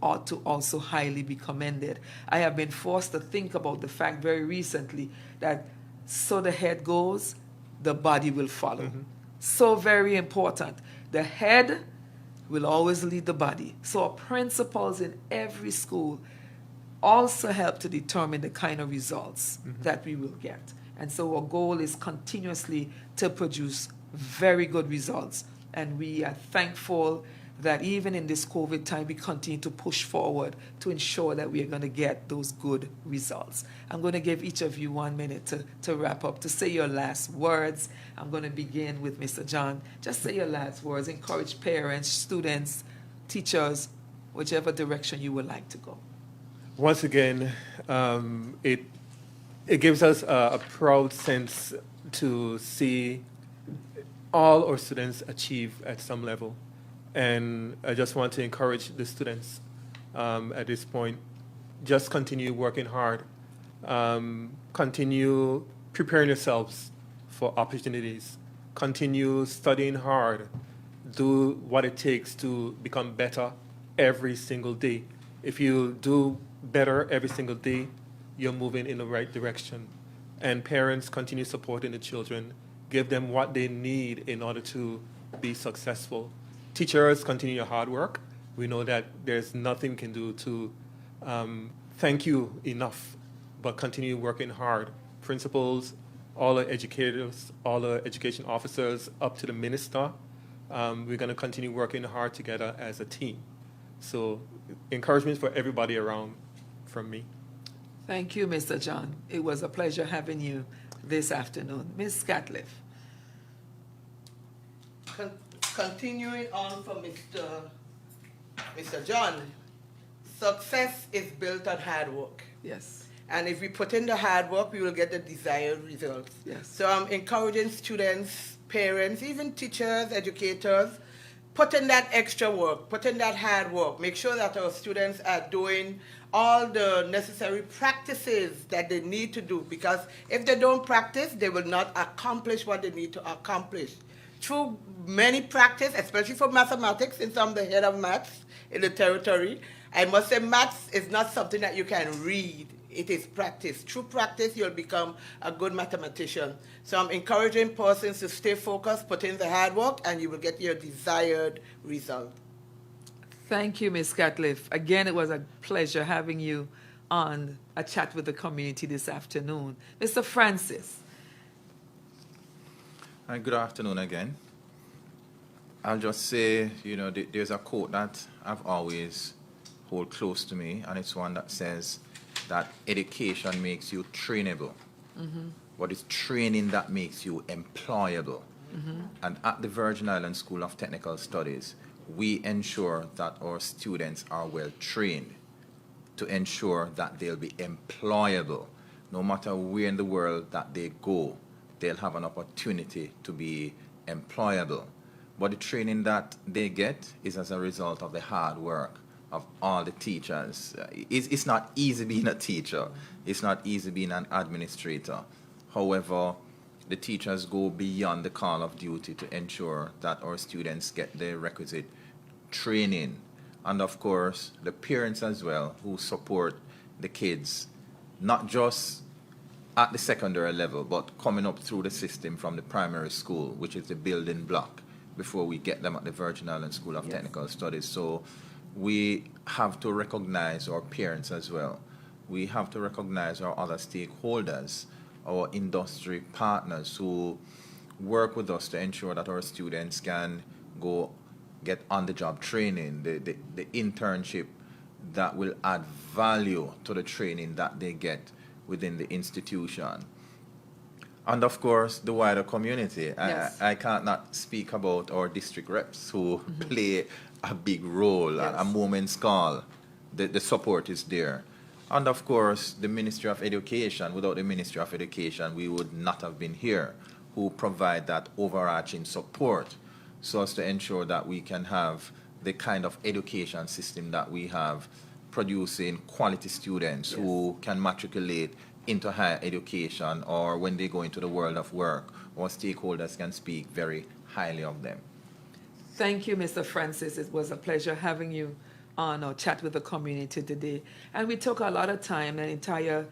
ought to also highly be commended. I have been forced to think about the fact very recently that so the head goes, the body will follow. So very important. The head will always lead the body. So our principals in every school also help to determine the kind of results that we will get. And so our goal is continuously to produce very good results. And we are thankful that even in this COVID time, we continue to push forward to ensure that we are going to get those good results. I'm going to give each of you 1 minute to wrap up, to say your last words. I'm going to begin with Mr. John. Just say your last words. Encourage parents, students, teachers, whichever direction you would like to go. Once again, it gives us a proud sense to see all our students achieve at some level. And I just want to encourage the students at this point, just continue working hard, continue preparing yourselves for opportunities, continue studying hard, do what it takes to become better every single day. If you do better every single day, you're moving in the right direction. And parents, continue supporting the children, give them what they need in order to be successful. Teachers, continue your hard work. We know that there's nothing we can do to thank you enough, but continue working hard. Principals, all the educators, all the education officers, up to the minister, we're going to continue working hard together as a team. So encouragement for everybody around from me. Thank you, Mr. John. It was a pleasure having you this afternoon. Ms. Scatliff. Continuing on from Mr. John, success is built on hard work. Yes. And if we put in the hard work, we will get the desired results. Yes. So I'm encouraging students, parents, even teachers, educators, put in that extra work, put in that hard work. Make sure that our students are doing all the necessary practices that they need to do, because if they don't practice, they will not accomplish what they need to accomplish. Through many practice, especially for mathematics, since I'm the head of maths in the territory, I must say maths is not something that you can read. It is practice. Through practice, you'll become a good mathematician. So I'm encouraging persons to stay focused, put in the hard work, and you will get your desired result. Thank you, Ms. Scatliff. Again, it was a pleasure having you on a chat with the community this afternoon. Mr. Francis. Hi, good afternoon again. I'll just say, there's a quote that I've always hold close to me, and it's one that says that education makes you trainable, but it's training that makes you employable. And at the Virgin Islands School of Technical Studies, we ensure that our students are well trained to ensure that they'll be employable. No matter where in the world that they go, they'll have an opportunity to be employable. But the training that they get is as a result of the hard work of all the teachers. It's not easy being a teacher. It's not easy being an administrator. However, the teachers go beyond the call of duty to ensure that our students get the requisite training. And of course, the parents as well who support the kids, not just at the secondary level, but coming up through the system from the primary school, which is the building block, before we get them at the Virgin Islands School of Technical Studies. So we have to recognize our parents as well. We have to recognize our other stakeholders, our industry partners who work with us to ensure that our students can go get on-the-job training, the internship that will add value to the training that they get within the institution. And of course, the wider community. Yes. I can't not speak about our district reps who play a big role. At a moment's call, the support is there. And of course, the Ministry of Education. Without the Ministry of Education, we would not have been here, who provide that overarching support so as to ensure that we can have the kind of education system that we have, producing quality students who can matriculate into higher education, or when they go into the world of work, our stakeholders can speak very highly of them. Thank you, Mr. Francis. It was a pleasure having you on our chat with the community today. And we took a lot of time, an entire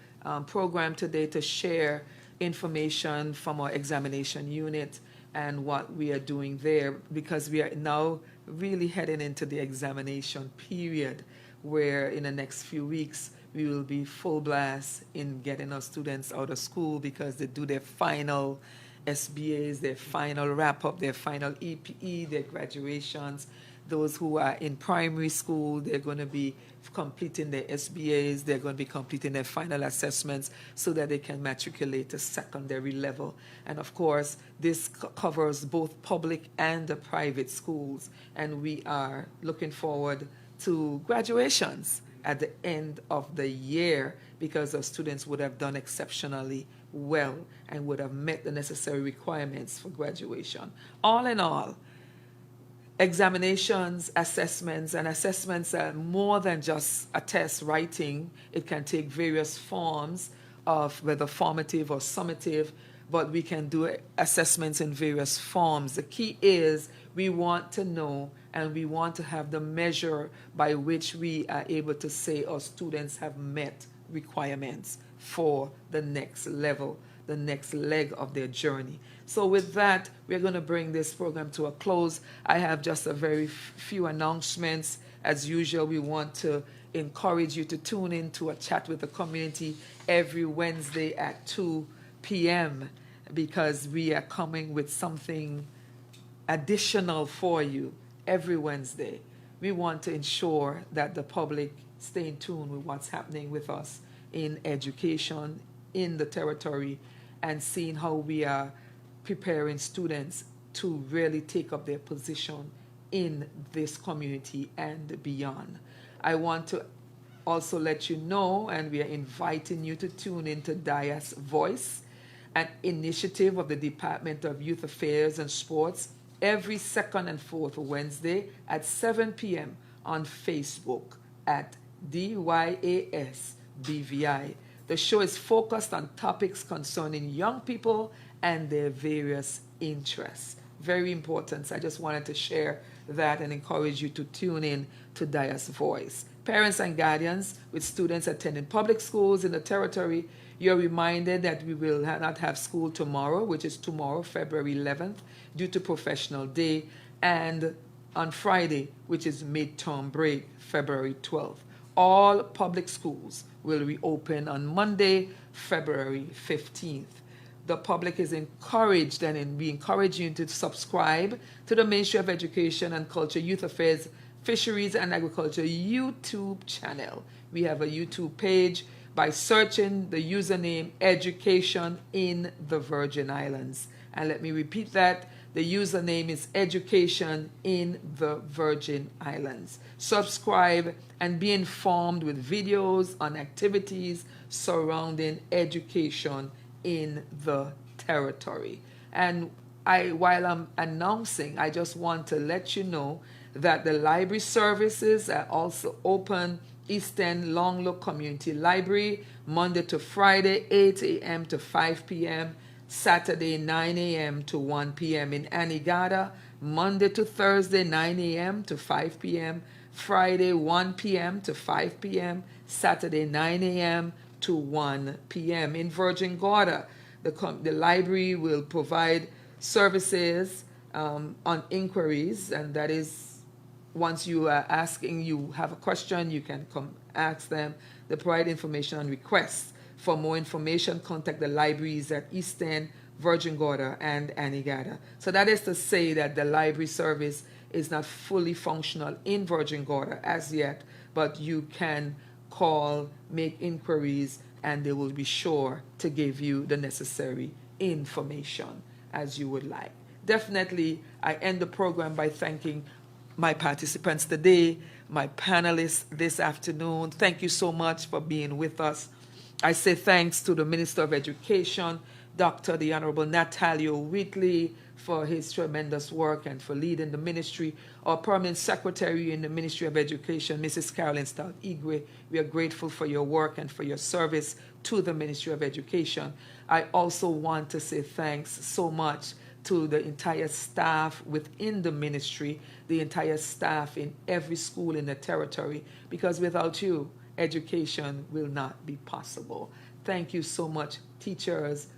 program today, to share information from our examination unit and what we are doing there, because we are now really heading into the examination period, where in the next few weeks we will be full blast in getting our students out of school, because they do their final SBAs, their final wrap-up, their final EPE, their graduations. Those who are in primary school, they're going to be completing their SBAs, they're going to be completing their final assessments so that they can matriculate to secondary level. And of course, this covers both public and the private schools. And we are looking forward to graduations at the end of the year, because our students would have done exceptionally well and would have met the necessary requirements for graduation. All in all, examinations, assessments, and assessments are more than just a test writing. It can take various forms of whether formative or summative, but we can do assessments in various forms. The key is we want to know and we want to have the measure by which we are able to say our students have met requirements for the next level, the next leg of their journey. So with that, we're going to bring this program to a close. I have just a very few announcements. As usual, we want to encourage you to tune in to a chat with the community every Wednesday at 2 p.m. because we are coming with something additional for you every Wednesday. We want to ensure that the public stay in tune with what's happening with us in education, in the territory, and seeing how we are preparing students to really take up their position in this community and beyond. I want to also let you know, and we are inviting you to tune into Dias Voice, an initiative of the Department of Youth Affairs and Sports, every second and fourth Wednesday at 7 p.m. on Facebook at DYASBVI. The show is focused on topics concerning young people and their various interests. Very important. So I just wanted to share that and encourage you to tune in to Dias Voice. Parents and guardians with students attending public schools in the territory, you're reminded that we will not have school tomorrow, which is tomorrow, February 11th, due to Professional Day, and on Friday, which is midterm break, February 12th. all public schools will reopen on Monday, February 15th. The public is encouraged, and we encourage you to subscribe to the Ministry of Education and Culture, Youth Affairs, Fisheries and Agriculture YouTube channel. We have a YouTube page by searching the username Education in the Virgin Islands. And let me repeat that. The username is Education in the Virgin Islands. Subscribe and be informed with videos on activities surrounding education in the territory. And while I'm announcing, I just want to let you know that the library services are also open. East End Long Look Community Library, Monday to Friday, 8 a.m. to 5 p.m., Saturday, 9 a.m. to 1 p.m. in Anegada, Monday to Thursday, 9 a.m. to 5 p.m., Friday, 1 p.m. to 5 p.m., Saturday, 9 a.m. to 1 p.m. In Virgin Gorda, the library will provide services on inquiries, and that is once you are asking, you have a question, you can come ask them. They provide information on requests. For more information, contact the libraries at East End, Virgin Gorda, and Anegada. So that is to say that the library service is not fully functional in Virgin Gorda as yet, but you can call, make inquiries, and they will be sure to give you the necessary information as you would like. Definitely, I end the program by thanking my participants today, my panelists this afternoon. Thank you so much for being with us. I say thanks to the Minister of Education, Dr. the Honorable Natalio Wheatley, for his tremendous work and for leading the ministry. Our permanent secretary in the Ministry of Education, Mrs. Carolyn Stout-Igwe, we are grateful for your work and for your service to the Ministry of Education. I also want to say thanks so much to the entire staff within the ministry, the entire staff in every school in the territory, because without you, education will not be possible. Thank you so much, teachers,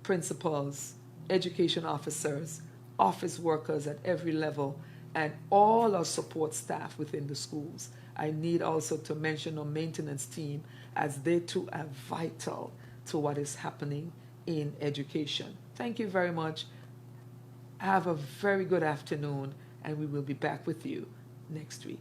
principals, education officers, office workers at every level, and all our support staff within the schools. I need also to mention our maintenance team, as they too are vital to what is happening in education. Thank you very much. Have a very good afternoon, and we will be back with you next week.